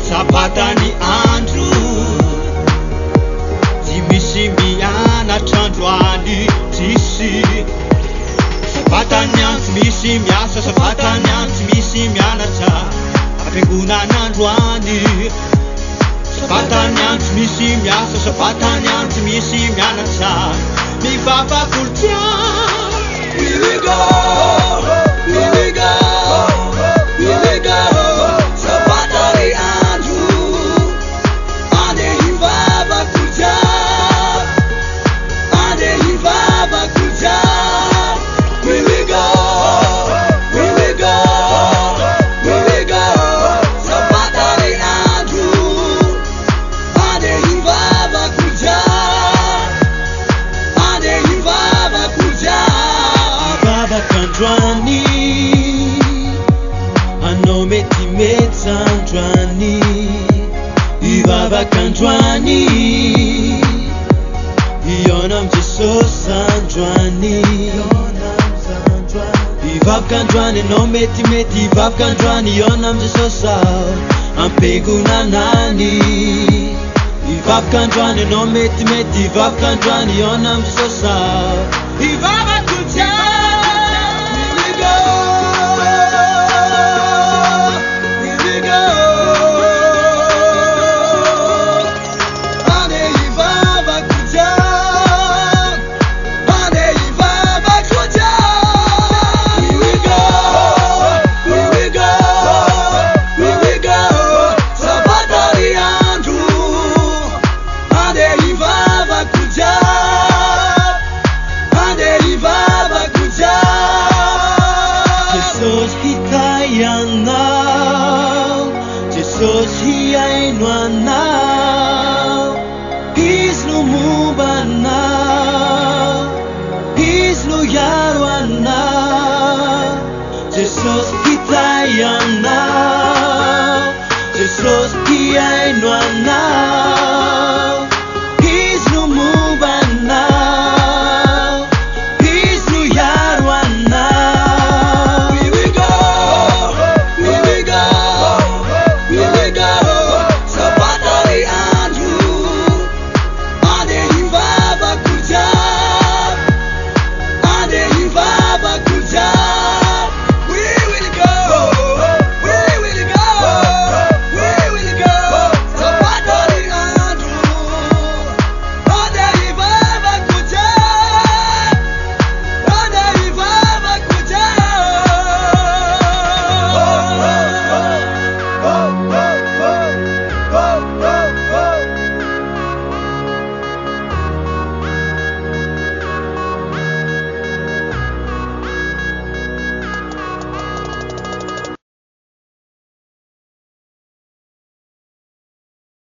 Sabata ni andru Timisi miana chandruani tisi Sabata nyan timisi miasa Sabata nyan timisi miana cha Apenguna nandruani Sabata nyan timisi miasa Sabata nyan timisi miana cha Mi baba kultia Here we go, here we go, here we go Sabata ni andru Anao mety metsandroany ivavakandrany iona am Jesosy androany ivavakandrany anao mety ivavakandrany iona am Jesosy ampengonanany ivavakandrany anao mety ivavakandrany iona am Jesosy ivavakandrany Jesosy haino anao izy no momba anao izy no hiaro anao Jesosy hitay anao Jesosy haino anao